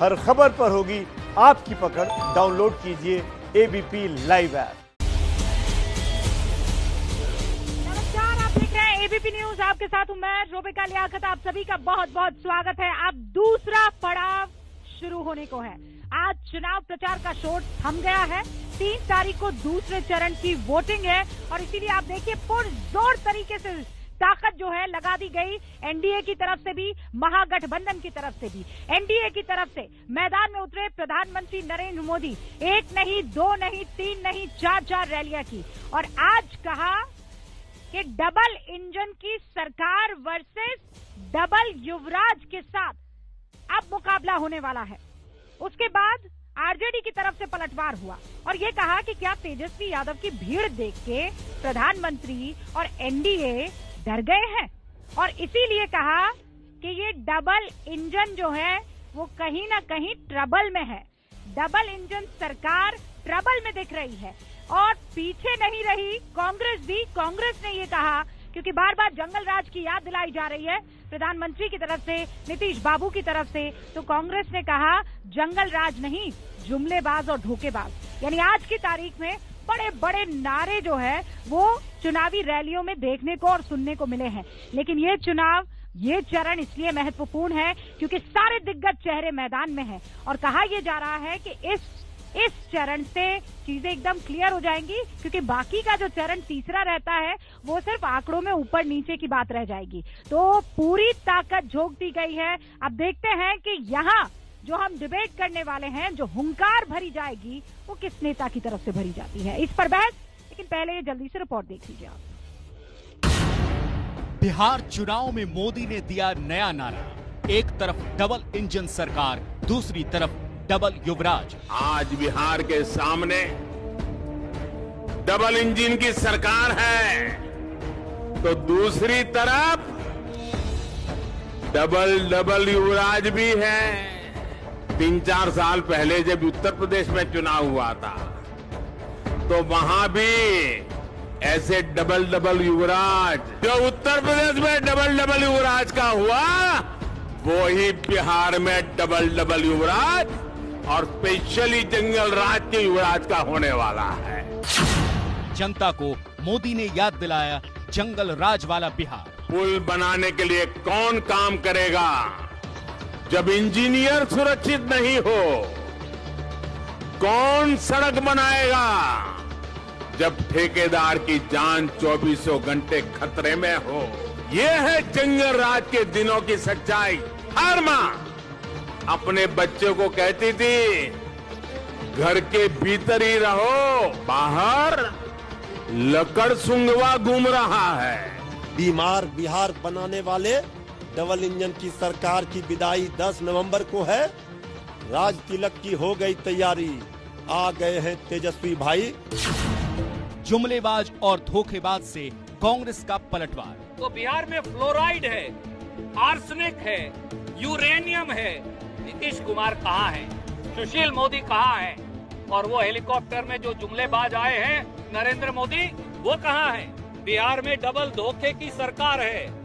हर खबर पर होगी आपकी पकड़। डाउनलोड कीजिए एबीपी लाइव ऐप। नमस्कार, आप देख रहे हैं एबीपी न्यूज। आपके साथ हूं मैं रोबिका लियाकत। आप सभी का बहुत बहुत स्वागत है। अब दूसरा पड़ाव शुरू होने को है। आज चुनाव प्रचार का शोर थम गया है। 3 तारीख को दूसरे चरण की वोटिंग है और इसीलिए आप देखिए पुरजोर तरीके से ताकत जो है लगा दी गई एनडीए की तरफ से भी, महागठबंधन की तरफ से भी। एनडीए की तरफ से मैदान में उतरे प्रधानमंत्री नरेंद्र मोदी। 1 नहीं, 2 नहीं, 3 नहीं, 4 रैलियां की और आज कहा कि डबल इंजन की सरकार वर्सेस डबल युवराज के साथ अब मुकाबला होने वाला है। उसके बाद आरजेडी की तरफ से पलटवार हुआ और ये कहा कि क्या तेजस्वी यादव की भीड़ देख के प्रधानमंत्री और एनडीए डर गए हैं और इसीलिए कहा कि ये डबल इंजन जो है वो कहीं ना कहीं ट्रबल में है। डबल इंजन सरकार ट्रबल में दिख रही है और पीछे नहीं रही कांग्रेस भी। कांग्रेस ने ये कहा क्योंकि बार बार जंगल राज की याद दिलाई जा रही है प्रधानमंत्री की तरफ से, नीतीश बाबू की तरफ से, तो कांग्रेस ने कहा जंगल राज नहीं, जुमलेबाज और धोखेबाज। यानी आज की तारीख में बड़े बड़े नारे जो है वो चुनावी रैलियों में देखने को और सुनने को मिले हैं। लेकिन ये चुनाव, ये चरण इसलिए महत्वपूर्ण है क्योंकि सारे दिग्गज चेहरे मैदान में हैं और कहा यह जा रहा है कि इस चरण से चीजें एकदम क्लियर हो जाएंगी क्योंकि बाकी का जो चरण तीसरा रहता है वो सिर्फ आंकड़ों में ऊपर नीचे की बात रह जाएगी। तो पूरी ताकत झोंक दी गई है। अब देखते हैं कि यहाँ जो हम डिबेट करने वाले हैं, जो हुंकार भरी जाएगी वो किस नेता की तरफ से भरी जाती है, इस पर बहस। लेकिन पहले जल्दी से रिपोर्ट देख लीजिए आप। बिहार चुनाव में मोदी ने दिया नया नारा। एक तरफ डबल इंजन सरकार, दूसरी तरफ डबल युवराज। आज बिहार के सामने डबल इंजन की सरकार है तो दूसरी तरफ डबल युवराज भी है। 3-4 साल पहले जब उत्तर प्रदेश में चुनाव हुआ था तो वहां भी ऐसे डबल युवराज, जो उत्तर प्रदेश में डबल युवराज का हुआ वो ही बिहार में डबल युवराज और स्पेशली जंगल राज के युवराज का होने वाला है। जनता को मोदी ने याद दिलाया जंगल राज वाला बिहार। पुल बनाने के लिए कौन काम करेगा जब इंजीनियर सुरक्षित नहीं हो? कौन सड़क बनाएगा जब ठेकेदार की जान 24 घंटे खतरे में हो? ये है जंगल राज के दिनों की सच्चाई। हर मां अपने बच्चों को कहती थी घर के भीतर ही रहो, बाहर लकड़ सुंगवा घूम रहा है। बीमार बिहार बनाने वाले डबल इंजन की सरकार की विदाई 10 नवंबर को है। राज तिलक की हो गई तैयारी, आ गए हैं तेजस्वी भाई। जुमलेबाज और धोखेबाज से कांग्रेस का पलटवार। तो बिहार में फ्लोराइड है, आर्सेनिक है, यूरेनियम है। नीतीश कुमार कहाँ है? सुशील मोदी कहाँ है? और वो हेलीकॉप्टर में जो जुमलेबाज आए हैं नरेंद्र मोदी, वो कहाँ है? बिहार में डबल धोखे की सरकार है।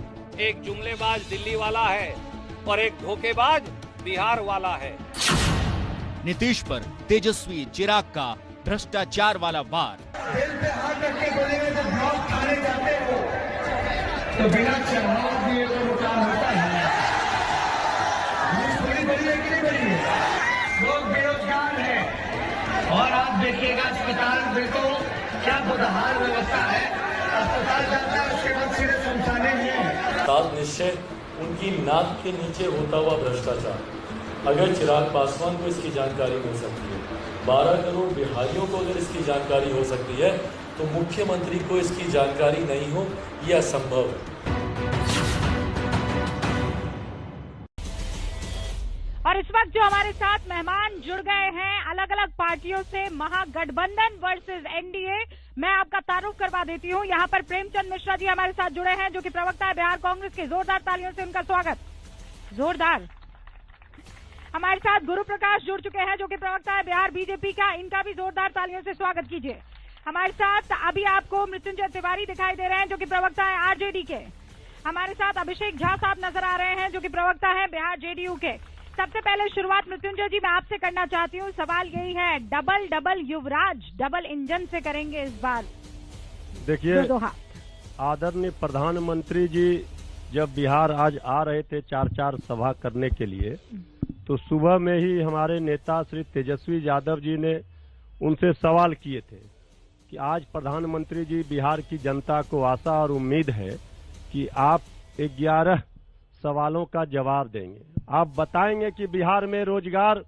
एक जुमलेबाज दिल्ली वाला है और एक धोखेबाज बिहार वाला है। नीतीश पर तेजस्वी चिराग का भ्रष्टाचार वाला वार। दिल पे हाथ रख के बोलेंगे जब ब्लॉक खाने जाते हो तो बिना चढ़ाव दिए तो नुकसान होता है। बड़ी है कि नहीं बड़ी है? लोग बेरोजगार हैं और आप देखिएगा अस्पताल बिल्कुल क्या बुधहाल व्यवस्था है। अस्पताल जाता है उसके बाद सीधे शमशाने में। सात निश्चय उनकी नाक के नीचे होता हुआ भ्रष्टाचार। अगर चिराग पासवान को इसकी जानकारी मिल सकती है, 12 करोड़ बिहारियों को अगर इसकी जानकारी हो सकती है तो मुख्यमंत्री को इसकी जानकारी नहीं हो, यह असंभव है। और इस वक्त जो हमारे साथ मेहमान जुड़ गए हैं अलग अलग पार्टियों से, महागठबंधन वर्सेस एनडीए, मैं आपका तारुफ करवा देती हूँ। यहाँ पर प्रेमचंद मिश्रा जी हमारे साथ जुड़े हैं जो कि प्रवक्ता है बिहार कांग्रेस के। जोरदार तालियों से उनका स्वागत। जोरदार। हमारे साथ गुरु प्रकाश जुड़ चुके हैं जो कि प्रवक्ता है बिहार बीजेपी का, इनका भी जोरदार तालियों से स्वागत कीजिए। हमारे साथ अभी आपको मृत्युंजय तिवारी दिखाई दे रहे हैं जो कि प्रवक्ता है आरजेडी के। हमारे साथ अभिषेक झा साहब नजर आ रहे हैं जो कि प्रवक्ता है बिहार जेडीयू के। सबसे पहले शुरुआत मृत्युंजय जी मैं आपसे करना चाहती हूँ। सवाल यही है, डबल युवराज डबल इंजन से करेंगे इस बार। देखिए, आदरणीय प्रधानमंत्री जी जब बिहार आज आ रहे थे 4 सभा करने के लिए, तो सुबह में ही हमारे नेता श्री तेजस्वी यादव जी ने उनसे सवाल किए थे कि आज प्रधानमंत्री जी बिहार की जनता को आशा और उम्मीद है कि आप 11 सवालों का जवाब देंगे। आप बताएंगे कि बिहार में रोजगार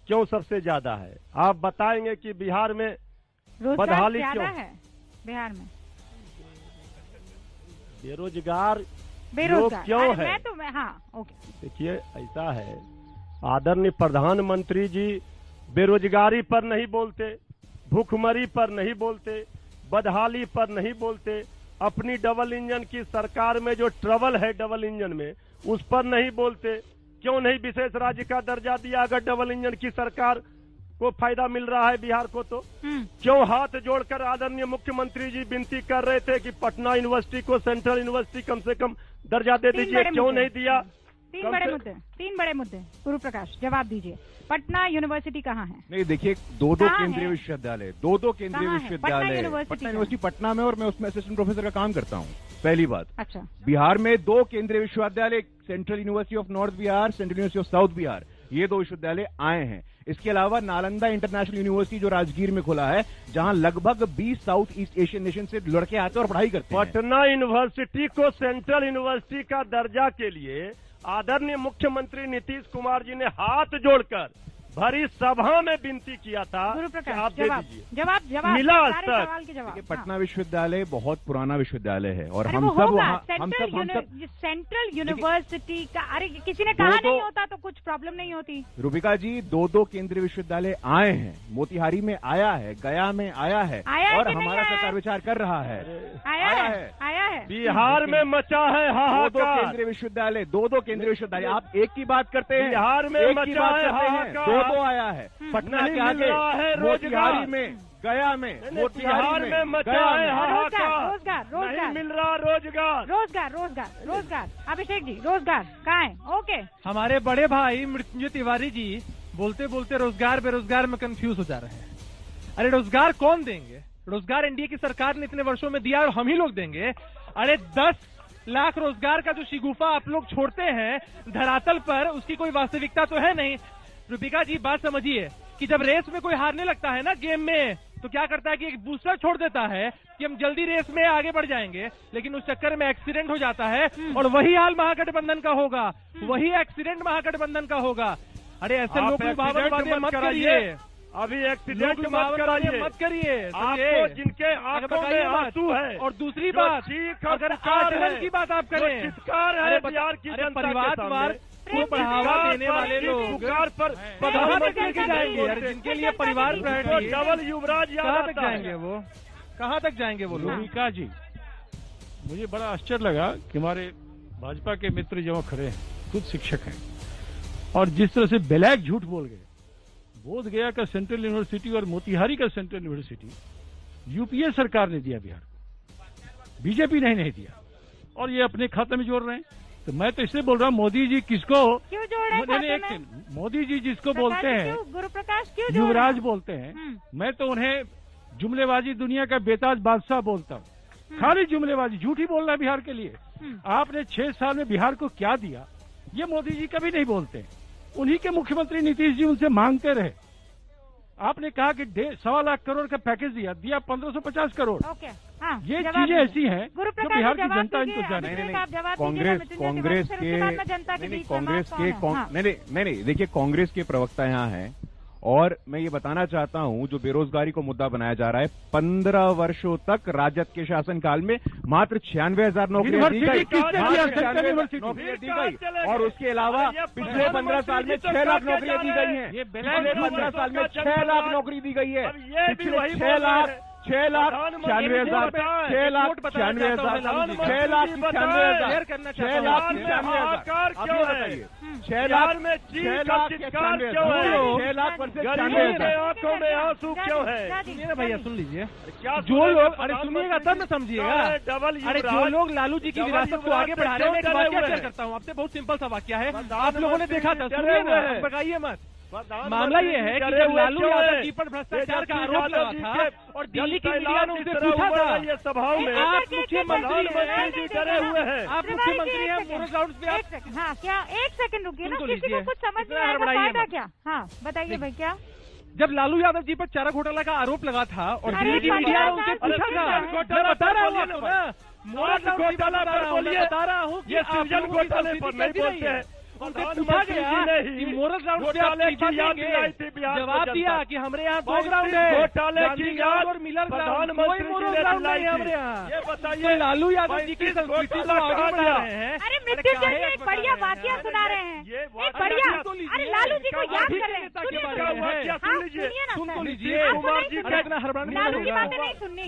क्यों सबसे ज्यादा है, आप बताएंगे कि बिहार में बदहाली क्यों है, बिहार में बेरोजगार लोग क्यों है। देखिए, ऐसा है, आदरणीय प्रधानमंत्री जी बेरोजगारी पर नहीं बोलते, भूखमरी पर नहीं बोलते, बदहाली पर नहीं बोलते, अपनी डबल इंजन की सरकार में जो ट्रबल है डबल इंजन में उस पर नहीं बोलते। क्यों नहीं विशेष राज्य का दर्जा दिया अगर डबल इंजन की सरकार को फायदा मिल रहा है बिहार को? तो क्यों हाथ जोड़कर आदरणीय मुख्यमंत्री जी विनती कर रहे थे कि पटना यूनिवर्सिटी को सेंट्रल यूनिवर्सिटी कम से कम दर्जा दे दीजिए, क्यों नहीं दिया? तीन बड़े मुद्दे गुरु प्रकाश जवाब दीजिए। पटना यूनिवर्सिटी कहाँ है? नहीं, देखिए, दो केंद्रीय विश्वविद्यालय, दो केंद्रीय विश्वविद्यालय, पटना यूनिवर्सिटी पटना में, और मैं उसमें असिस्टेंट प्रोफेसर का काम करता हूँ। पहली बात। अच्छा, बिहार में 2 केंद्रीय विश्वविद्यालय, central university of north Bihar, central university of south Bihar, ये 2 विश्वविद्यालय आए हैं। इसके अलावा नालंदा इंटरनेशनल यूनिवर्सिटी जो राजगीर में खुला है, जहां लगभग 20 साउथ ईस्ट एशियन नेशन से लड़के आते हैं और पढ़ाई करते हैं। पटना यूनिवर्सिटी को सेंट्रल यूनिवर्सिटी का दर्जा के लिए आदरणीय मुख्यमंत्री नीतीश कुमार जी ने हाथ जोड़कर भरी सभा में विनती किया था कि आप दे दीजिए। जवाब मिला सवाल के जवाब। पटना विश्वविद्यालय बहुत पुराना विश्वविद्यालय है और हम सब सेंट्रल यूनिवर्सिटी का, अरे किसी ने कहा नहीं होता तो कुछ प्रॉब्लम नहीं होती। रूबिका जी, 2 केंद्रीय विश्वविद्यालय आए हैं। मोतिहारी में आया है, गया में आया है, और हमारा सरकार विचार कर रहा है। आया है। बिहार में मचा है हाहाकार। 2 केंद्रीय विश्वविद्यालय, 2 केंद्रीय विश्वविद्यालय। आप एक की बात करते हैं, बिहार में मचा है हाहाकार। 2 आया है, पटना के आगे, मोतिहारी में, गया में, बिहार में मचा है हाहाकार। रोजगार नहीं मिल रहा रोजगार। अभिषेक जी, रोजगार कहाँ है? ओके, हमारे बड़े भाई मृत्युंजय तिवारी जी बोलते बोलते रोजगार बेरोजगार में कंफ्यूज हो जा रहे हैं। अरे रोजगार कौन देंगे? रोजगार एनडीए की सरकार ने इतने वर्षों में दिया और हम ही लोग देंगे? अरे 10 लाख रोजगार का जो शिगुफा आप लोग छोड़ते हैं धरातल पर, उसकी कोई वास्तविकता तो है नहीं। रूबिका जी, बात समझिए कि जब रेस में कोई हारने लगता है ना गेम में, तो क्या करता है कि एक बूस्टर छोड़ देता है कि हम जल्दी रेस में आगे बढ़ जाएंगे, लेकिन उस चक्कर में एक्सीडेंट हो जाता है। और वही हाल महागठबंधन का होगा, वही एक्सीडेंट महागठबंधन का होगा। अरे ऐसे लोग मत करिए, अभी एक्सीडेंट मत करिए। आपको जिनके आंखों में आंसू है। और दूसरी बात, अगर आचरण की बात आप करें, चित्कार है बिहार की जनता परिवारवाद को बढ़ावा देने वाले लोग कहाँ तक लेके जाएंगे? जिनके लिए परिवार प्रायोरिटी, डबल युवराज कहाँ तक जाएंगे वो? कहाँ तक जाएंगे वो लोग? रूबिका जी, मुझे बड़ा आश्चर्य लगा कि हमारे भाजपा के मित्र जो खड़े हैं, खुद शिक्षक हैं, और जिस तरह से बेलैक झूठ बोल गए। बोध गया का सेंट्रल यूनिवर्सिटी और मोतिहारी का सेंट्रल यूनिवर्सिटी यूपीए सरकार ने दिया बिहार को, बीजेपी ने नहीं दिया, और ये अपने खाते में जोड़ रहे हैं। तो मैं तो इसलिए बोल रहा हूँ, मोदी जी किसको, मोदी जी जिसको बोलते हैं गुरु प्रकाश युवराज बोलते हैं, मैं तो उन्हें जुमलेबाजी दुनिया का बेताज बादशाह बोलता हूँ। खाली जुमलेबाजी, झूठ ही बोलना बिहार के लिए। आपने 6 साल में बिहार को क्या दिया, ये मोदी जी कभी नहीं बोलते। उन्हीं के मुख्यमंत्री नीतीश जी उनसे मांगते रहे। आपने कहा कि 1.25 लाख करोड़ का पैकेज दिया 1550 करोड़। ये चीजें ऐसी हैं जो बिहार की जनता इनको जाने। नहीं, देखिए, कांग्रेस के प्रवक्ता यहाँ हैं, और मैं ये बताना चाहता हूं, जो बेरोजगारी को मुद्दा बनाया जा रहा है, 15 वर्षों तक राजद के शासनकाल में मात्र 96,000 नौकरियां दी गई, और उसके अलावा पिछले 15 साल में 6 लाख नौकरियां दी गई हैं। पिछले 15 साल में 6 लाख नौकरी दी गई है। पिछले 6 लाख 96,000 6 लाख आंखों में आंसू क्यों है? सुनिए ना भैया, सुन लीजिए। क्या जो लोग, अरे सुनिएगा तब मैं समझिएगा। अरे जो लोग लालू जी की विरासत को आगे बढ़ा रहे हैं, एक वाक्य शेयर करता हूँ आपसे, बहुत सिंपल सा वाक्य है, आप लोगों ने देखा था, सुनिए ना, भगाइए मत। मामला ये है कि जब लालू यादव जी पर भ्रष्टाचार का आरोप लगा था और दिल्ली की मीडिया ने उनसे पूछा था, ये सभाओं में आप मुख्यमंत्री जी डरे हुए हैं, आप मुख्यमंत्री हैं, मोरल ग्राउंड पे आप। हाँ क्या, एक सेकंड रुकिए ना, किसी को कुछ समझ नहीं आएगा, फायदा क्या? हाँ बताइए भाई क्या? जब लालू यादव जी पर चारा घोटाला का आरोप लगा था और दिल्ली की मीडिया ने उनसे पूछा था, मैं बता रहा हूँ आपको ना, मोरल घोटाला पर बोलिए, बता रहा हूँ कि सृजन घोटाले पर नहीं बोलते हैं। उनसे पूछा गया कि मोरल ग्राउंड पे आप याद दिलाई थी, जवाब दिया कि हमारे यहाँ 2 ग्राउंड है, घोटाले की याद और मिलर ग्राउंड, कोई प्रधानमंत्री मोरल जी ने ग्राउंड नहीं है दिलाई हमारे थी। यहाँ। ये बताइए, लालू यादव जी की संस्कृति को आगे बढ़ा रहे हैं। अरे मृत्युंजय जी एक बढ़िया वाक्य सुना रहे हैं, एक बढ़िया, अरे लालू जी को याद कर रहे हैं, सुनिए ना लालू की बातें नहीं सुननी,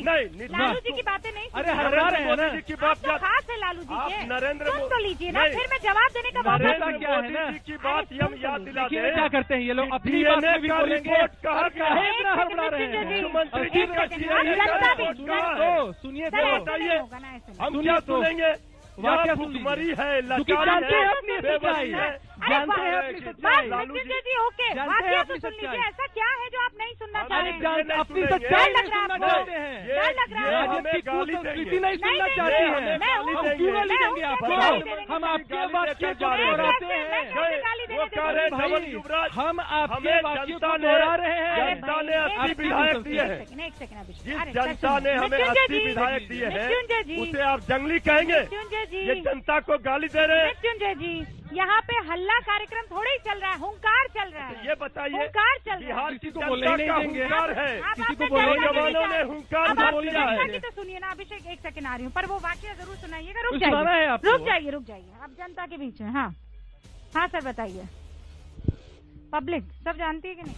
लालू जी की बातें नहीं, अरे हरबड़ा रहे हैं ना, की बात खास है लालू जी के, नरेंद्र सुन तो लीजिए ना, फिर मैं जवाब देने का मौका क्या है ना की बात हम याद दिला दें। क्या करते हैं ये लोग, अपनी बात में भी बोलेंगे, इतना हड़बड़ा रहे हैं। सुनिए तो, बताइए हम क्या सुनेंगे? वाक्य भुखमरी है, जानते हैं अपनी सच्चाई, जानते हैं अपनी सच्चाई। मृत्युंजय जी ओके, वाक्य तो सुन लीजिए, ऐसा क्या है जो आप नहीं सुनना चाह रहे हैं? अपनी सच्चाई लग रहा है चाहते हैं, डर लग रहा है, राजद की कुसंस्कृति नहीं सुनना चाहते हैं, हम क्यों गाली देंगे आपको? हम आपके वाक्य को दोहराते हैं, हम आपके वाक्यों को दोहरा रहे हैं। जनता ने 80 विधायक दिए हैं, जिस जनता ने हमें 80 विधायक दिए हैं, उसे आप जंगली कहेंगे? ये जनता को गाली दे रहे हैं। मृत्युंजय जी यहाँ पे हल्ला कार्यक्रम थोड़े ही चल रहा है, हुंकार चल रहा है। ये बताइए, हुंकार चल रहा है, बिहार किसी को बोलने नहीं देंगे, हुंकार है, किसी को बोलने जवानों ने हुंकार बोलिया है। तो सुनिए ना अभिषेक, एक सेकंड आ रही हूँ, पर वो वाक्य जरूर सुनाइएगा। रुक जाइए आप जनता के बीच में। हाँ हाँ सर बताइए, पब्लिक सब जानती है कि नहीं?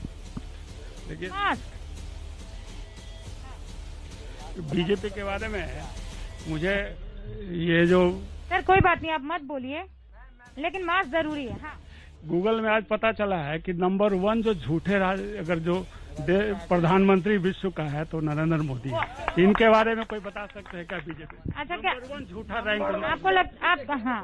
बीजेपी के बारे में मुझे ये जो, सर कोई बात नहीं, आप मत बोलिए, लेकिन मास्क जरूरी है। हाँ। गूगल में आज पता चला है कि नंबर 1 जो झूठे अगर जो प्रधानमंत्री विश्व का है तो नरेंद्र मोदी है। इनके बारे में कोई बता सकते हैं क्या बीजेपी? अच्छा क्या झूठा रैंक आपको आप हाँ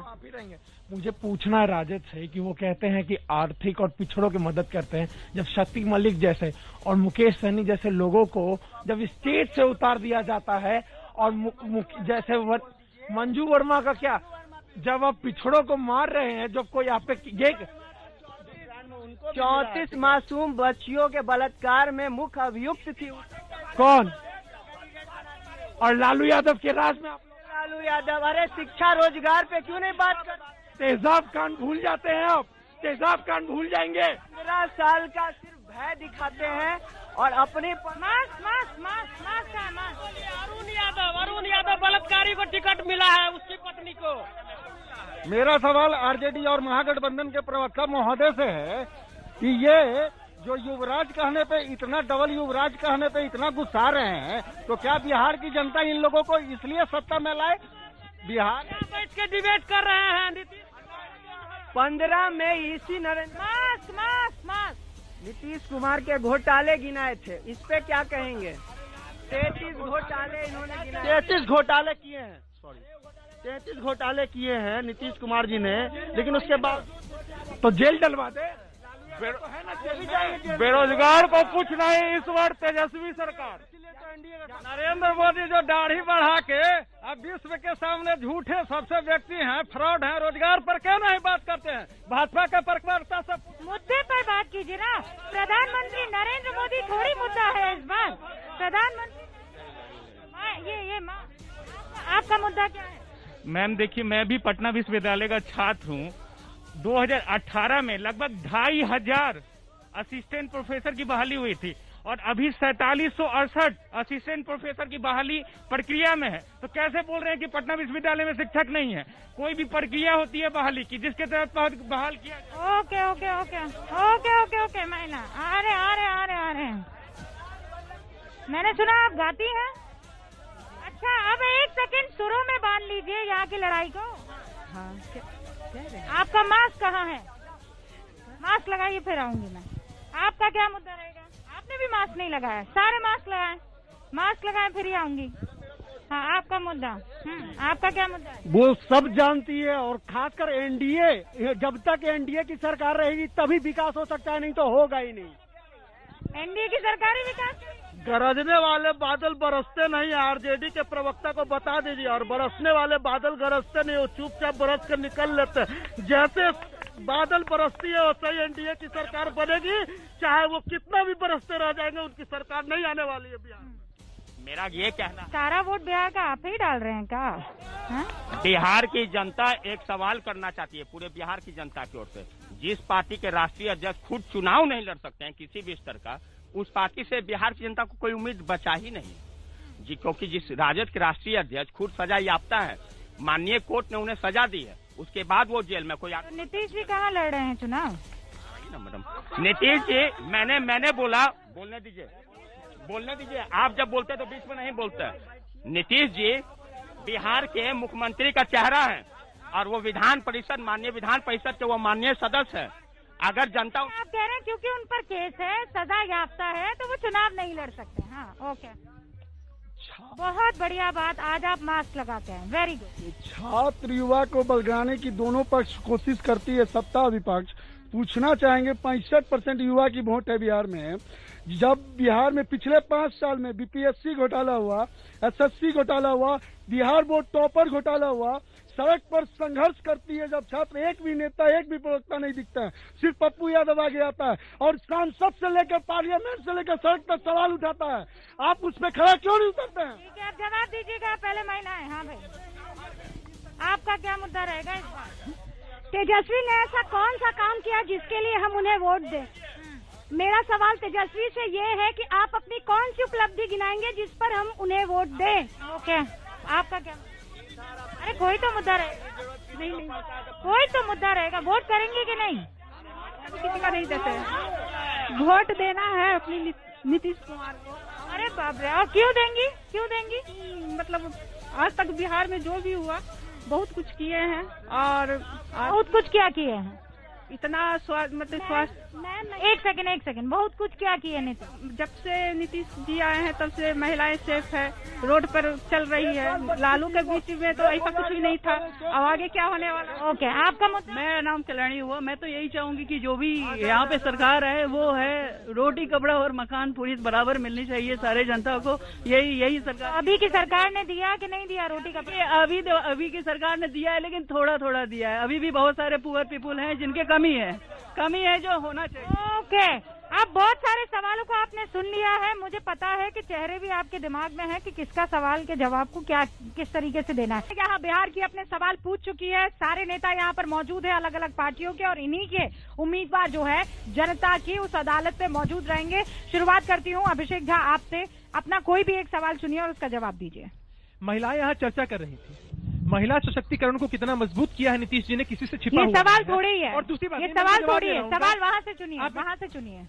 मुझे पूछना है राजद से कि वो कहते हैं कि आर्थिक और पिछड़ों की मदद करते हैं, जब शक्ति मलिक जैसे और मुकेश सहनी जैसे लोगों को जब स्टेज से उतार दिया जाता है, और जैसे मंजू वर्मा का क्या, जब आप पिछड़ों को मार रहे हैं, जब कोई आप पे 34 मासूम बच्चियों के बलात्कार में मुख्य अभियुक्त थी कौन? और लालू यादव के राज में लालू यादव, अरे शिक्षा रोजगार पे क्यों नहीं बात कर? तेजाब कांड भूल जाते हैं आप, तेजाब कांड भूल जाएंगे। 15 साल का सिर्फ भय दिखाते हैं और अपने अरुण यादव बलात्कारी को टिकट मिला है, उसकी पत्नी को। मेरा सवाल आरजेडी और महागठबंधन के प्रवक्ता महोदय से है कि ये जो युवराज कहने पे इतना, डबल युवराज कहने पे इतना गुस्सा रहे हैं, तो क्या बिहार की जनता इन लोगों को इसलिए सत्ता में लाए? बिहार बैठ के डिबेट कर रहे हैं। 15 में इसी नीतीश कुमार के घोटाले गिनाए थे, इस पे क्या कहेंगे? 33 घोटाले इन्होंने गिनाए, 33 घोटाले किए हैं, 33 घोटाले किए हैं नीतीश कुमार जी ने, लेकिन उसके बाद तो जेल डलवा दे। बेरोजगार को कुछ नहीं इस बार तेजस्वी सरकार। नरेंद्र मोदी जो दाढ़ी बढ़ा के अब विश्व के सामने झूठे सबसे व्यक्ति हैं, फ्रॉड हैं, रोजगार पर क्यों नहीं बात करते हैं? भाजपा का प्रवक्ता सब मुद्दे पर बात कीजिए ना। प्रधानमंत्री नरेंद्र मोदी थोड़ी मुद्दा है इस बार। प्रधानमंत्री ये आपका मुद्दा क्या है? मैम देखिए, मैं भी पटना विश्वविद्यालय का छात्र हूँ। 2018 में लगभग 2500 असिस्टेंट प्रोफेसर की बहाली हुई थी और अभी 4768 असिस्टेंट प्रोफेसर की बहाली प्रक्रिया में है। तो कैसे बोल रहे हैं कि पटना विश्वविद्यालय में शिक्षक नहीं है? कोई भी प्रक्रिया होती है बहाली की, जिसके तहत बहाल किया। ओके महिला आ रहे हैं। मैंने सुना आप गाती हैं। अच्छा अब 1 सेकंड सुरों में बांध लीजिए यहाँ की लड़ाई को। हाँ आपका मास्क कहाँ है? मास्क लगाइए फिर आऊंगी मैं। आपका क्या मुद्दा रहेगा? आपने भी मास्क नहीं लगाया, सारे मास्क लगाए फिर ही आऊंगी। हाँ, आपका मुद्दा। आपका क्या मुद्दा है? वो सब जानती है, और खासकर एनडीए, जब तक एनडीए की सरकार रहेगी तभी विकास हो सकता है, नहीं तो होगा ही नहीं। एनडीए की सरकार ही विकास? गरजने वाले बादल बरसते नहीं, आरजेडी के प्रवक्ता को बता दीजिए। और बरसने वाले बादल गरजते नहीं, वो चुपचाप बरस कर निकल लेते। जैसे बादल बरसती है वैसे ही एनडीए की सरकार बनेगी, चाहे वो कितना भी बरसते रह जाएंगे, उनकी सरकार नहीं आने वाली है बिहार। मेरा ये कहना, सारा वोट बिहार का आप ही डाल रहे हैं क्या? बिहार की जनता एक सवाल करना चाहती है पूरे बिहार की जनता की ओर से। जिस पार्टी के राष्ट्रीय अध्यक्ष खुद चुनाव नहीं लड़ सकते हैं किसी भी स्तर का, उस पार्टी से बिहार की जनता को कोई उम्मीद बचा ही नहीं जी, क्योंकि जिस राजद के राष्ट्रीय अध्यक्ष खुद सजा याफ्ता है, माननीय कोर्ट ने उन्हें सजा दी है, उसके बाद वो जेल में कोई तो नीतीश जी कहाँ लड़ रहे हैं चुनाव? मैडम नीतीश जी, मैंने बोला, बोलने दीजिए। आप जब बोलते हैं तो बीच में नहीं बोलते। नीतीश जी बिहार के मुख्यमंत्री का चेहरा है और वो माननीय विधान परिषद के वो माननीय सदस्य है। अगर जनता, आप कह रहे हैं क्योंकि उन पर केस है, सजा याफ्ता है, तो वो चुनाव नहीं लड़ सकते। हाँ, ओके, बहुत बढ़िया बात। आज आप मास्क लगा के हैं, वेरी गुड। छात्र युवा को बलगाने की दोनों पक्ष कोशिश करती है, सत्ता विपक्ष। पूछना चाहेंगे, 65% युवा की वोट है बिहार में। जब बिहार में पिछले 5 साल में बीपीएससी घोटाला हुआ, एसएससी घोटाला हुआ, बिहार बोर्ड टॉपर घोटाला हुआ, सड़क पर संघर्ष करती है जब छात्र, एक भी नेता, एक भी प्रवक्ता नहीं दिखता है, सिर्फ पप्पू यादव आगे आता है और सांसद से लेकर पार्लियामेंट से लेकर सड़क पर सवाल उठाता है। आप उस पर खड़ा क्यों नहीं उतरते हैं? ठीक है, आप जवाब दीजिएगा, पहले महीना है। हाँ भाई, आपका क्या मुद्दा रहेगा इस बार? तेजस्वी ने ऐसा कौन सा काम किया जिसके लिए हम उन्हें वोट दें? मेरा सवाल तेजस्वी से ये है कि आप अपनी कौन सी उपलब्धि गिनाएंगे जिस पर हम उन्हें वोट दें? ओके, आपका क्या? अरे कोई तो मुद्दा रहेगा। नहीं, कोई तो मुद्दा रहेगा। वोट करेंगे कि नहीं? किसी का नहीं देते, वोट देना है अपनी नीतीश कुमार को। अरे बाप रे, और क्यों देंगी? मतलब आज तक बिहार में जो भी हुआ बहुत कुछ किए हैं, और बहुत कुछ क्या किए हैं? इतना स्वास्थ्य एक सेकंड, बहुत कुछ क्या किए नीतीश? जब से नीतीश जी आए हैं तब से महिलाएं सेफ है, रोड पर चल रही है। लालू के बीच में तो ऐसा कुछ भी नहीं था, अब आगे क्या होने वाला? ओके, आपका मुद्दा? मैं नाम कल्याणी हुआ। मैं तो यही चाहूंगी कि जो भी यहाँ पे सरकार है वो है रोटी कपड़ा और मकान पूरी बराबर मिलनी चाहिए सारे जनता को। यही सरकार। अभी की सरकार ने दिया कि नहीं दिया रोटी कपड़ा? अभी की सरकार ने दिया है, लेकिन थोड़ा थोड़ा दिया है। अभी भी बहुत सारे पुअर पीपुल हैं जिनके कमी है जो होना चाहिए। ओके, अब बहुत सारे सवालों को आपने सुन लिया है। मुझे पता है कि चेहरे भी आपके दिमाग में है कि किसका सवाल के जवाब को किस तरीके से देना है। यहाँ बिहार की अपने सवाल पूछ चुकी है, सारे नेता यहाँ पर मौजूद है अलग अलग पार्टियों के, और इन्हीं के उम्मीदवार जो है जनता की उस अदालत पे मौजूद रहेंगे। शुरुआत करती हूँ अभिषेक झा आपसे। अपना कोई भी एक सवाल चुनिए और उसका जवाब दीजिए। महिलाएं यहाँ चर्चा कर रही थी, महिला सशक्तिकरण को कितना मजबूत किया है नीतीश जी ने, किसी से छिपा हुआ है। सवाल थोड़ी है, और दूसरी बात, ये सवाल थोड़ी है, सवाल वहाँ से चुनिए,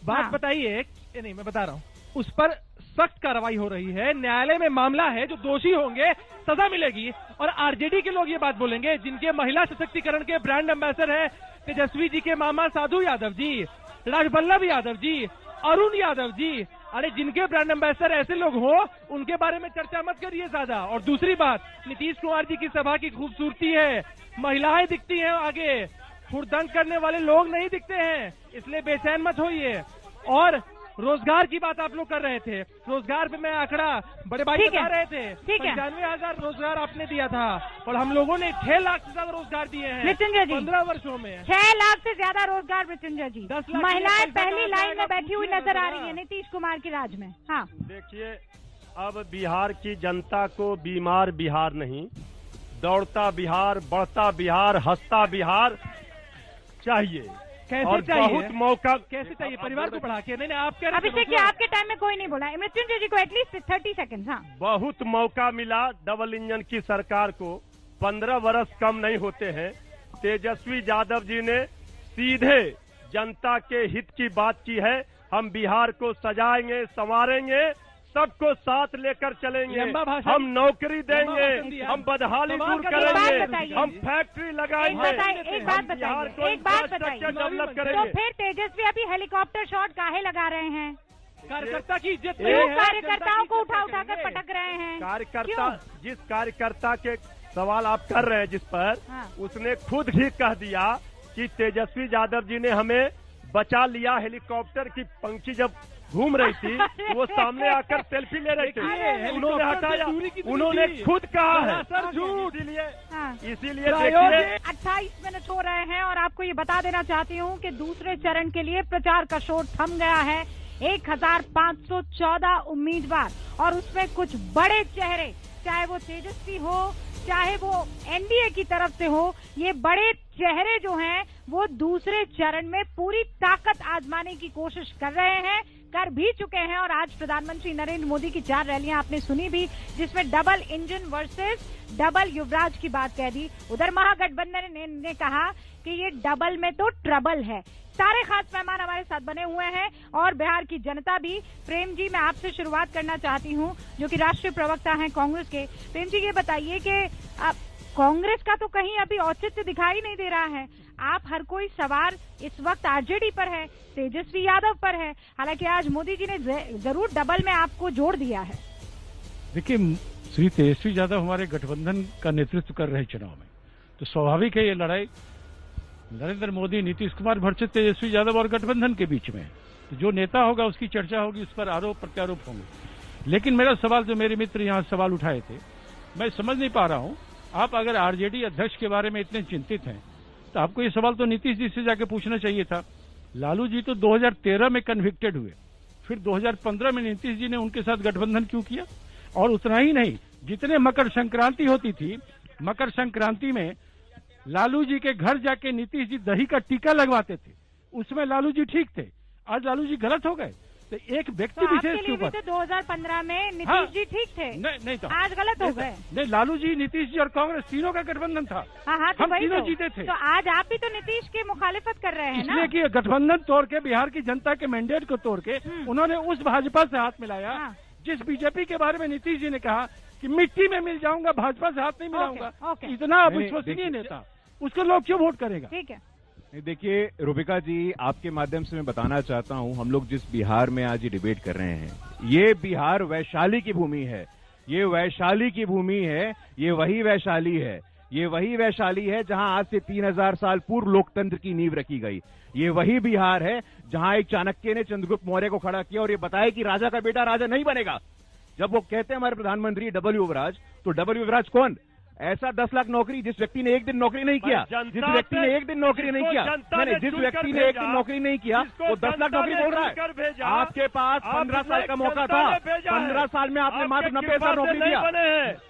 बात बताइए। नहीं, मैं बता रहा हूँ, उस पर सख्त कार्रवाई हो रही है, न्यायालय में मामला है, जो दोषी होंगे सजा मिलेगी। और आरजेडी के लोग ये बात बोलेंगे जिनके महिला सशक्तिकरण के ब्रांड एम्बेसडर है तेजस्वी जी के मामा साधु यादव जी, राजवल्लभ यादव जी, अरुण यादव जी। अरे जिनके ब्रांड एम्बेसडर ऐसे लोग हो उनके बारे में चर्चा मत करिए ज्यादा। और दूसरी बात, नीतीश कुमार जी की सभा की खूबसूरती है, महिलाएं दिखती हैं आगे, हुड़दंग करने वाले लोग नहीं दिखते हैं, इसलिए बेचैन मत होइए। और रोजगार की बात आप लोग कर रहे थे, रोजगार पे मैं आंकड़ा बड़े भाई बता रहे थे, 95,000 रोजगार आपने दिया था, और हम लोगों ने 6 लाख से ज्यादा रोजगार दिए हैं मृत्युंजय जी 15 वर्षों में। 6 लाख से ज्यादा रोजगार मृत्युंजय जी। महिलाएं पहली लाइन में बैठी हुई नजर आ रही है नीतीश कुमार की राज में। हाँ, देखिए, अब बिहार की जनता को बीमार बिहार नहीं, दौड़ता बिहार, बढ़ता बिहार, हंसता बिहार चाहिए। कैसे चाहिए? बहुत मौका कैसे चाहिए? परिवार को बढ़ा के? नहीं, आप कह रहे अभिषेक जी आपके टाइम में कोई नहीं बोला। मृत्युंजय जी को एटलीस्ट 30 सेकंड। हाँ, बहुत मौका मिला डबल इंजन की सरकार को, 15 वर्ष कम नहीं होते हैं। तेजस्वी यादव जी ने सीधे जनता के हित की बात की है। हम बिहार को सजाएंगे, संवारेंगे, सबको साथ लेकर चलेंगे, हम नौकरी देंगे, हम बदहाली दूर करेंगे, हम फैक्ट्री लगाएंगे, एक बात बताइए, डेवलप करेंगे। तो फिर तेजस्वी अभी हेलीकॉप्टर शॉट काहे लगा रहे हैं? कार्यकर्ता की इज्जत कार्यकर्ताओं को उठा कर पटक रहे हैं। कार्यकर्ता, जिस कार्यकर्ता के सवाल आप कर रहे हैं जिस पर, उसने खुद ही कह दिया कि तेजस्वी यादव जी ने हमें बचा लिया। हेलीकॉप्टर की पंखी जब घूम रही थी वो सामने आकर सेल्फी ले रही थी, उन्होंने हटाया, उन्होंने खुद कहा है सर झूठ। इसीलिए 28 मिनट हो रहे हैं और आपको ये बता देना चाहती हूँ कि दूसरे चरण के लिए प्रचार का शोर थम गया है। 1514 उम्मीदवार और उसमें कुछ बड़े चेहरे, चाहे वो तेजस्वी हो चाहे वो एनडीए की तरफ से हो, ये बड़े चेहरे जो हैं वो दूसरे चरण में पूरी ताकत आजमाने की कोशिश कर रहे हैं, कर भी चुके हैं। और आज प्रधानमंत्री नरेंद्र मोदी की 4 रैलियां आपने सुनी भी, जिसमें डबल इंजन वर्सेस डबल युवराज की बात कह दी। उधर महागठबंधन ने कहा कि ये डबल में तो ट्रबल है। सारे खास मेहमान हमारे साथ बने हुए हैं और बिहार की जनता भी। प्रेम जी, मैं आपसे शुरुआत करना चाहती हूं, जो कि राष्ट्रीय प्रवक्ता हैं कांग्रेस के। प्रेम जी, ये बताइए कि कांग्रेस का तो कहीं अभी औचित्य दिखाई नहीं दे रहा है। आप हर कोई सवार इस वक्त आरजेडी पर है, तेजस्वी यादव पर है, हालांकि आज मोदी जी ने जरूर डबल में आपको जोड़ दिया है। देखिए, श्री तेजस्वी यादव हमारे गठबंधन का नेतृत्व कर रहे चुनाव में, तो स्वाभाविक है ये लड़ाई नरेंद्र मोदी, नीतीश कुमार वर्सेस तेजस्वी यादव और गठबंधन के बीच में। तो जो नेता होगा उसकी चर्चा होगी, उस पर आरोप प्रत्यारोप होंगे। लेकिन मेरा सवाल, जो मेरे मित्र यहाँ सवाल उठाए थे, मैं समझ नहीं पा रहा हूँ। आप अगर आरजेडी अध्यक्ष के बारे में इतने चिंतित हैं तो आपको ये सवाल तो नीतीश जी से जाके पूछना चाहिए था। लालू जी तो 2013 में कन्विक्टेड हुए, फिर 2015 में नीतीश जी ने उनके साथ गठबंधन क्यों किया? और उतना ही नहीं, जितने मकर संक्रांति होती थी, मकर संक्रांति में लालू जी के घर जाके नीतीश जी दही का टीका लगवाते थे, उसमें लालू जी ठीक थे। आज लालू जी गलत हो गए। तो एक व्यक्ति विशेष के ऊपर 2015 में नीतीश जी ठीक थे, नहीं था, आज गलत हो गए। नहीं, लालू जी, नीतीश जी और कांग्रेस तीनों का गठबंधन था। हाँ, हम तीनों जीते थे। तो आज आप भी तो नीतीश की मुखालिफत कर रहे हैं ना? इसलिए कि गठबंधन तोड़ के, बिहार की जनता के मैंडेट को तोड़ के उन्होंने उस भाजपा से हाथ मिलाया जिस बीजेपी के बारे में नीतीश जी ने कहा कि मिट्टी में मिल जाऊंगा, भाजपा से हाथ नहीं मिलाऊंगा। इतना अविश्वसनीय नेता, उसको लोग क्यों वोट करेगा? ठीक है। देखिए रूबिका जी, आपके माध्यम से मैं बताना चाहता हूं, हम लोग जिस बिहार में आज ये डिबेट कर रहे हैं, ये बिहार वैशाली की भूमि है। ये वैशाली की भूमि है, ये वही वैशाली है, ये वही वैशाली है जहां आज से 3000 साल पूर्व लोकतंत्र की नींव रखी गई। ये वही बिहार है जहां एक चाणक्य ने चंद्रगुप्त मौर्य को खड़ा किया और ये बताया कि राजा का बेटा राजा नहीं बनेगा। जब वो कहते हैं हमारे प्रधानमंत्री डबल युवराज, तो डबल युवराज कौन? ऐसा 10 लाख नौकरी जिस व्यक्ति ने एक दिन नौकरी नहीं किया, जिस व्यक्ति ने एक दिन नौकरी नहीं किया, जिस व्यक्ति ने एक दिन नौकरी नहीं किया, वो 10 लाख नौकरी बोल रहा है। आपके पास 15 साल का मौका था, 15 साल में आपने मात्र 90,000 नौकरी दिया।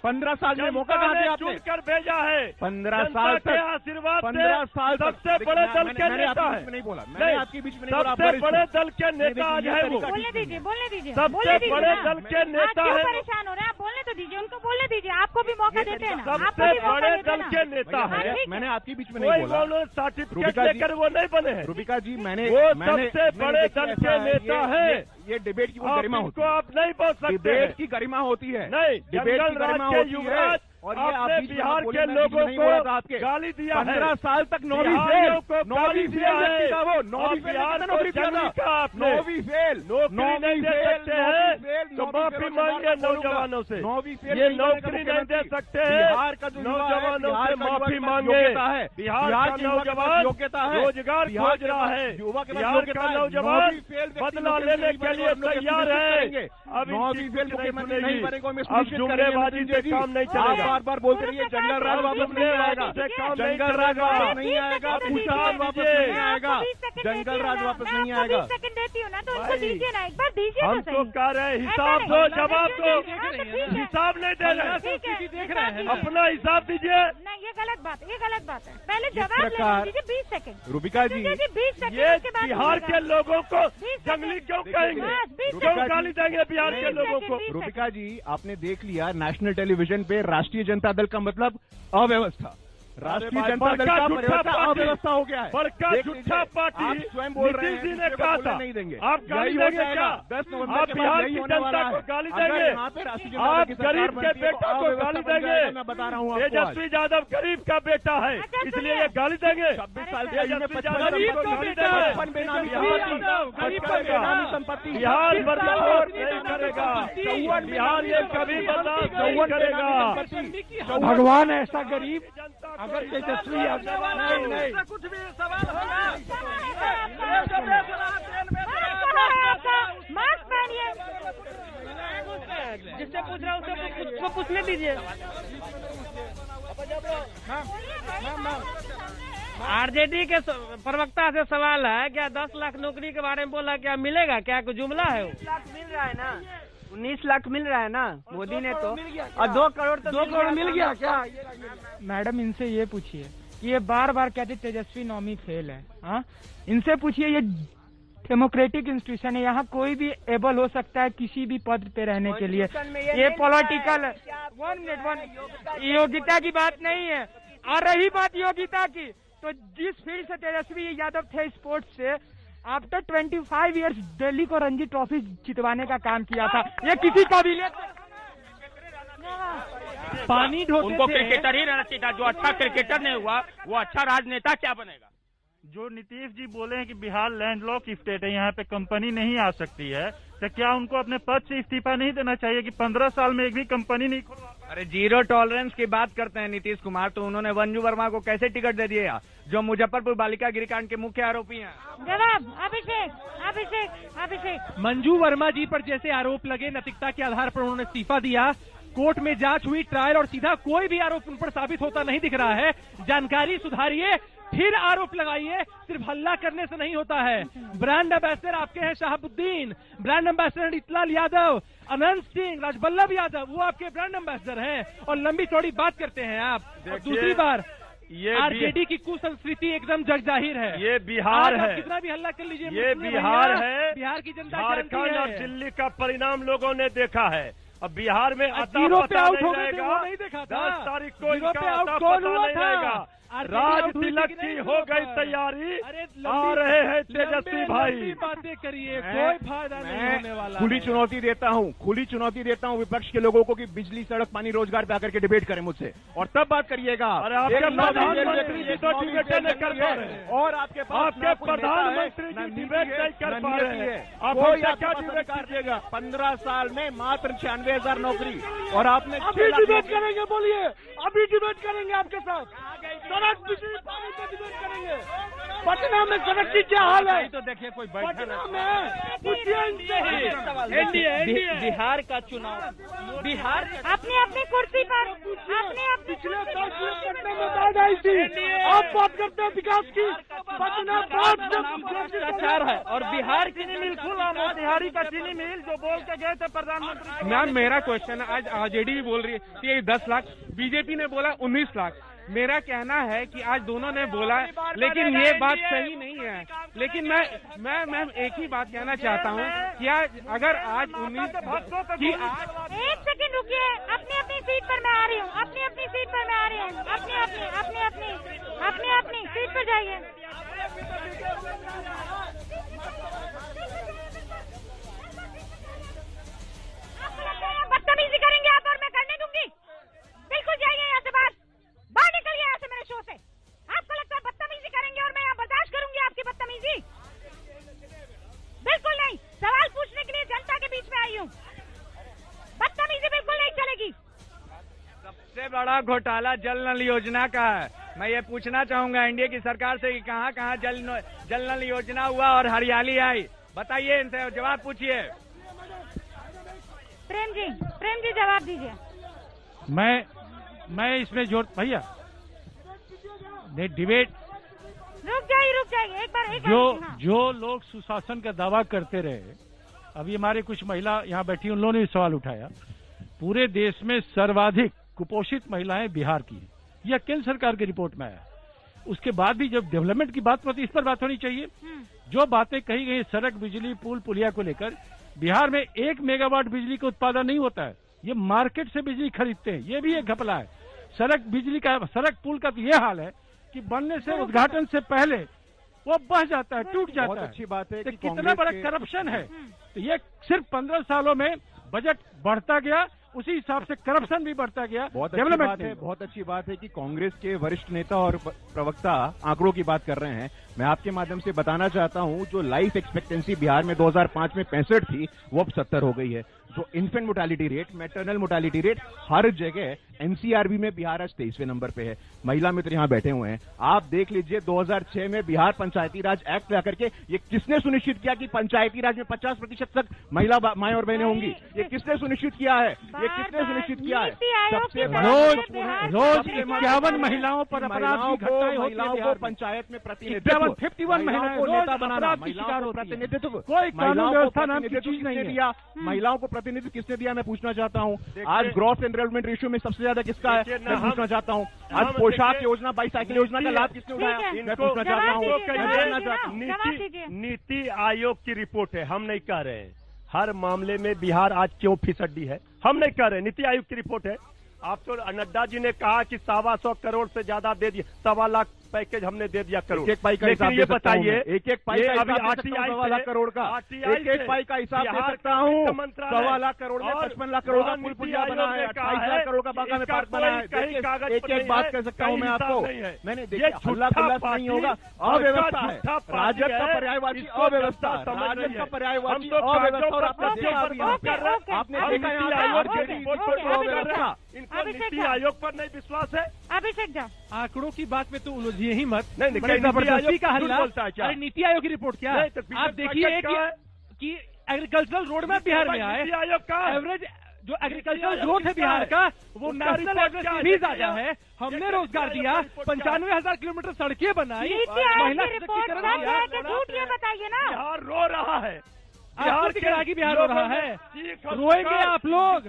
15 साल में मौका कहाँ दिया आपने? भेजा है 15 साल तक, आशीर्वाद 15 साल सबसे बड़े दल के नेता है। नहीं बोला, मैंने आपके बीच में नहीं बोला। सबसे बड़े दल के नेता आज है वो। बोलने दीजिए। सबसे बड़े दल के नेता है। परेशान हो रहे हैं आप, बोलने तो दीजिए, उनको बोलने दीजिए। आपको भी मौका देते हैं ना, सबसे बड़े दल के नेता है। मैंने आपके बीच में नहीं बोला। सर्टिफिकेट लेकर वो नहीं बने हैं। रूबिका जी, मैंने सबसे बड़े दल के नेता है। ये डिबेट की गरिमा होती है, आप नहीं बोल सकते। डिबेट की गरिमा होती है, नहीं, डिबेट की गरिमा होती है। और ये आप बिहार के लोगों को गाली दिया है। 15 साल तक नौवीं फेल, नौवीं फेल व्यक्ति था वो। नौवीं फेल नौकरी दिया था, नौवीं फेल, नौकरी नहीं दे सकते हैं तो माफी मांगिए नौजवानों से। ये नौकरी नहीं दे सकते हैं, बिहार का नौजवानों से माफी मांगे। बिहार का नौजवान योग्यता है, रोजगार खोज रहा है। बिहार का नौजवान बदला लेने के लिए तैयार है। अब नहीं बनेगा, अब जुमलेबाजी से काम नहीं चलेगा। बार बोलते रहिए जंगल राज वापस नहीं आएगा, जंगल राज वापस नहीं आएगा, भूटान वापस नहीं आएगा, जंगल राज वापस नहीं आएगा। सेकंड देती हूँ ना, तो उनको दीजिए ना, एक बार दीजिए। हम तो कह रहे हैं हिसाब दो, जवाब दो। हिसाब नहीं दे रहे, देख रहे हैं, अपना हिसाब दीजिए। नहीं, ये गलत बात है, ये गलत बात है। पहले जवाब ले लीजिए 20 सेकंड। रूबिका जी, 20 सेकंड। ये बिहार के लोगों को जंगली क्यों कहेंगे? क्यों गाली देंगे बिहार के लोगों को? रूबिका जी, आपने देख लिया नेशनल टेलीविजन पे राष्ट्रीय जनता दल का मतलब अव्यवस्था, राष्ट्रीय जनता दल का परिवर्तन अव्यवस्था हो गया है। बड़का झूठा पार्टी आप स्वयं बोल रहे हैं, नीतीश जी ने कहा था नहीं देंगे। आप गाली देंगे क्या? 10 आप नवंबर के बिहार बाद की यही होने जनता वाला को है। गाली अगर देंगे? यहाँ पे राष्ट्रीय जनता आप दल की सरकार गरीब के बनती है बेटा तो को गाली अव्यवस्था बन जाएगा। मैं बता रहा हूँ आपको आज। तेजस्वी यादव गरीब का बेटा है, इसलिए ये गाली देंगे। 26 साल के आयु में 55 गरीब का बेटा है। बेनामी संपत्ति बिहार बर्दाश्त नहीं करेगा। बिहार ये कभी बर्दाश्त नहीं करेगा। भगवान ऐसा गरीब अगर तेजस्वी यादव नहीं कुछ भी सवाल होगा। मास्क पहनिए। जिससे पूछ रहा हूँ उसको पूछने दीजिए। आरजेडी के प्रवक्ता से सवाल है, क्या 10 लाख नौकरी के बारे में बोला, क्या मिलेगा? क्या कोई जुमला है? 19 लाख मिल रहा है ना, 19 लाख मिल रहा है ना मोदी ने तो, और 2 करोड़ तो 2 करोड़ मिल गया क्या? मैडम इनसे ये पूछिए कि ये बार बार कहते तेजस्वी नॉमी फेल है। हाँ, इनसे पूछिए, ये डेमोक्रेटिक इंस्टीट्यूशन है, यहाँ कोई भी एबल हो सकता है किसी भी पद पे रहने के लिए। ये पॉलिटिकल 1 मिनट योग्यता की बात नहीं है। और रही बात योग्यता की, तो जिस फील्ड से तेजस्वी यादव थे स्पोर्ट्स से, आफ्टर 25 इयर्स दिल्ली को रणजी ट्रॉफी जितवाने का काम किया था। ये किसी काबिलियत पानी ढोते उनको थे। क्रिकेटर ही रहना चाहिए था। जो अच्छा क्रिकेटर नहीं हुआ वो अच्छा राजनेता क्या बनेगा? जो नीतीश जी बोले हैं कि बिहार लैंडलॉक स्टेट है, यहाँ पे कंपनी नहीं आ सकती है, तो क्या उनको अपने पद से इस्तीफा नहीं देना चाहिए कि 15 साल में एक भी कंपनी नहीं खुलवा? अरे जीरो टॉलरेंस की बात करते हैं नीतीश कुमार, तो उन्होंने मंजू वर्मा को कैसे टिकट दे दिया, जो मुजफ्फरपुर बालिका गृहकांड के मुख्य आरोपी हैं? जवाब अभिषेक। मंजू वर्मा जी पर जैसे आरोप लगे, नैतिकता के आधार पर उन्होंने इस्तीफा दिया, कोर्ट में जांच हुई, ट्रायल, और सीधा कोई भी आरोप उन पर साबित होता नहीं दिख रहा है। जानकारी सुधारिए, फिर आरोप लगाइए। सिर्फ हल्ला करने से नहीं होता है। ब्रांड एम्बेसडर आपके हैं शहाबुद्दीन, ब्रांड एम्बेसडर इतलाल यादव, अनंत सिंह, राजबल्लभ यादव, वो आपके ब्रांड एम्बेसडर हैं, और लंबी चौड़ी बात करते हैं आप। और दूसरी बार ये आरजेडी की कुसंस्कृति एकदम जग जाहिर है। ये बिहार है, कितना भी हल्ला कर लीजिए, ये बिहार है। बिहार की जनता झारखंड और दिल्ली का परिणाम लोगों ने देखा है। अब बिहार में अता जीरो पे पता आउट नहीं हो गए थे, रहेगा। वो नहीं देखा था। 10 तारीख को जीरो इनका पे आउट अता कौन पता हुआ नहीं था? रहेगा। आरजेडी राज आउट हुई तिलक थी कि की नहीं हो गई तैयारी, आ रहे हैं तेजस्वी भाई। बातें करिए, कोई फायदा नहीं होने वाला। खुली चुनौती देता हूँ विपक्ष के लोगों को कि बिजली, सड़क, पानी, रोजगार पे आकर के डिबेट करें मुझसे, और तब बात करिएगा। अरे आपके प्रधानमंत्री जी तो डिबेट नहीं कर पा रहे, और आपके प्रधानमंत्री जी डिबेट नहीं कर पा रहे हैं। आप क्या डिबेट कीजिएगा? 15 साल में मात्र 96,000 नौकरी, और आपने अभी डिबेट करेंगे, बोलिए, अभी डिबेट करेंगे आपके साथ। सड़क, बिजली, पानी पे डिबेट करेंगे। पटना में सड़क की क्या हाल है? तो देखिए कोई पटना में पूछिए इनसे। बिहार का चुनाव, बिहार अपनी कुर्सी पर पिछले 10 मिनट पटना में बाढ़ आई थी, आप बात करते हैं विकास की। पटना भ्रष्टाचार है, और बिहार चीनी मिल खुला, मोतिहारी का चीनी मिल जो बोल के गए थे प्रधानमंत्री। मैम मेरा क्वेश्चन है, आज आरजेडी भी बोल रही है कि 10 लाख, बीजेपी ने बोला 19 लाख। मेरा कहना है कि आज दोनों ने बोला, लेकिन ये बात सही नहीं है। लेकिन मैं एक ही बात कहना चाहता हूँ कि अगर आज 19 की एक सेकंड रुकिए, अपनी सीट पर मैं आ रही हूँ, अपनी सीट पर मैं आ रही हूँ, अपनी सीट पर जाइए। बदतमीजी करेंगे आप और मैं करने दूंगी? बिल्कुल जाइए यहाँ से, बाहर निकलिए यहाँ से मेरे शो से। आपको लगता है बदतमीजी करेंगे और मैं यहाँ बर्दाश्त करूंगी आपकी बदतमीजी? बिल्कुल नहीं। सवाल पूछने के लिए जनता के बीच में आई हूँ। बदतमीजी बिल्कुल नहीं चलेगी। सबसे बड़ा घोटाला जल नल योजना का है। मैं ये पूछना चाहूंगा एनडीए की सरकार से कि कहाँ कहाँ जल नल योजना हुआ और हरियाली आई, बताइए, इनसे जवाब पूछिए। प्रेम जी जवाब दीजिए। मैं इसमें जोर भैया डिबेट रुक जाइए एक बार जो लोग सुशासन का दावा करते रहे, अभी हमारे कुछ महिला यहाँ बैठी, उन लोगों ने सवाल उठाया। पूरे देश में सर्वाधिक कुपोषित महिलाएं बिहार की, यह केंद्र सरकार की रिपोर्ट में आया। उसके बाद भी जब डेवलपमेंट की बात होती है, इस पर बात होनी चाहिए। जो बातें कही गई सड़क, बिजली, पुल पुलिया को लेकर, बिहार में 1 मेगावाट बिजली का उत्पादन नहीं होता है, ये मार्केट से बिजली खरीदते हैं, ये भी एक घपला है। सड़क बिजली का सड़क पुल का तो ये हाल है कि बनने से उद्घाटन से पहले वो बह जाता है, टूट जाता है। बहुत अच्छी बात है तो कि कितना बड़ा करप्शन है। तो ये सिर्फ 15 सालों में बजट बढ़ता गया, उसी हिसाब से करप्शन भी बढ़ता गया। बहुत अच्छी बात है कि कांग्रेस के वरिष्ठ नेता और प्रवक्ता आंकड़ों की बात कर रहे हैं। मैं आपके माध्यम से बताना चाहता हूं, जो लाइफ एक्सपेक्टेंसी बिहार में 2005 में 65 थी, वो अब 70 हो गई है। जो infant mortality rate, maternal mortality rate, हर जगह एनसीआरबी में बिहार आज 23वें नंबर पे है। महिला मित्र यहाँ बैठे हुए हैं, आप देख लीजिए 2006 में बिहार पंचायती राज एक्ट ला करके ये किसने सुनिश्चित किया कि पंचायती राज में 50% तक महिला माएं और बहनें होंगी? ये किसने सुनिश्चित किया है? ये किसने सुनिश्चित किया है? सबसे रोज 51 महिलाओं पर महिलाओं को पंचायत में प्रतिनिधित्व, 51 महिलाओं को नेता बनाना, महिलाओं को प्रतिनिधित्व, कोई कानून व्यवस्था नाम की चीज नहीं दिया। महिलाओं को प्रतिनिधित्व किसने दिया, मैं पूछना चाहता हूँ। आज ग्रॉस एनरोलमेंट रेशियो में सबसे ज्यादा किसका है, मैं पूछना चाहता हूँ। आज पोशाक योजना, बाईसाइकिल योजना का लाभ किसने उठाया, मैं पूछना चाहता हूँ। नीति आयोग की रिपोर्ट है, हम नहीं कह रहे हैं हर मामले में बिहार आज क्यों फिसड्डी है, हम नहीं कह रहे, नीति आयोग की रिपोर्ट है। आप तो नड्डा जी ने कहा कि 125 करोड़ से ज्यादा दे दिए, 1.25 लाख पैकेज हमने दे दिया करोड़। एक पाई का हिसाब ये बताइए, एक पाई का अभी 1.25 लाख करोड़ का, एक पाई का हिसाब दे सकता हूँ। 1.25 लाख करोड़ में 55 लाख करोड़ का पुल पुलिया बना है, 28 लाख करोड़ का बागा में पार्क बना है। एक बात कह सकता हूँ मैं आपको, मैंने देखिए हल्ला गुल्ला नहीं होगा, अव्यवस्था है, राजद का पर्यायवाची अव्यवस्था, राजद का पर्यायवाची अव्यवस्था। आपने देखा इनको नीति आयोग पर नहीं विश्वास है। अभिषेक जा, आंकड़ों की बात में तो उलझिए ही मत। नहीं, जबरदस्ती का हल्ला बोलता है क्या? अरे नीति आयोग की रिपोर्ट क्या है? आप देखिए कि एग्रीकल्चरल रोड मैप बिहार में आए, नीति आयोग का एवरेज जो एग्रीकल्चरल ग्रोथ है बिहार का वो नेशनल एवरेज से भी ज्यादा है। हमने रोजगार दिया, 95,000 किलोमीटर सड़कें बनाई, महिला सशक्तिकरण किया। झूठ ये बताइए ना, बिहार रो रहा है, बिहार की बिहार हो रहा है। रोएंगे आप लोग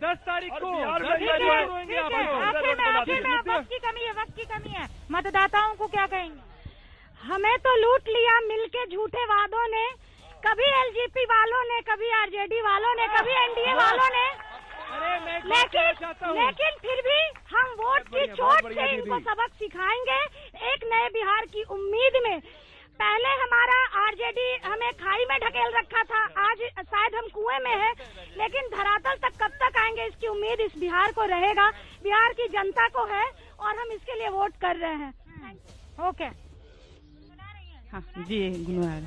10 तारीख को, रोएंगे आप लोग। आखिर में वक्त की कमी है, मतदाताओं को क्या कहेंगे? हमें तो लूट लिया मिलके झूठे वादों ने, कभी एलजेपी वालों ने, कभी आरजेडी वालों ने, कभी एनडीए वालों ने। लेकिन फिर भी हम वोट की चोट से इनको सबक सिखाएंगे, एक नए बिहार की उम्मीद में। पहले हमारा आरजेडी हमें खाई में ढकेल रखा था, आज शायद हम कुएं में हैं, लेकिन धरातल तक कब तक आएंगे इसकी उम्मीद इस बिहार को रहेगा, बिहार की जनता को है, और हम इसके लिए वोट कर रहे हैं। ओके हाँ जी, गुनवार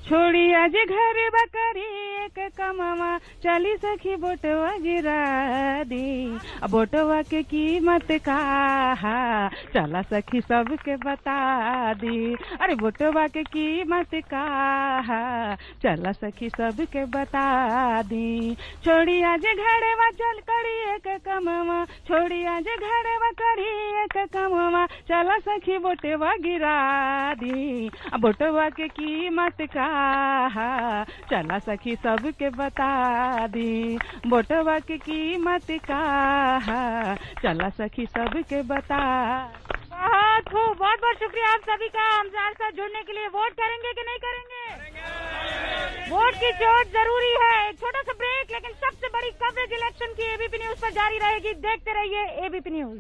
छोड़ी आज घर बकरी एक कमावा, चली सखी बोटवा गिरा दी, बोटवा के कीमत का चला सखी सबके बता दी। अरे बोटवा के कीमत का चला सखी सबके बता दी। छोड़ी आज घरवा चल करी एक कमावा, छोड़ी आज घरवा करी एक कमावा, चला सखी बोटवा गिरा दी, बोटवा के कीमत का चला सखी सबके बता दी। बोटवा की कीमत का चला सखी सबके बता। बहुत बहुत शुक्रिया आप सभी का हमारे साथ जुड़ने के लिए। वोट करेंगे कि नहीं करेंगे? वोट की चोट जरूरी है। एक छोटा सा ब्रेक, लेकिन सबसे बड़ी कवरेज इलेक्शन की एबीपी न्यूज पर जारी रहेगी। देखते रहिए एबीपी न्यूज।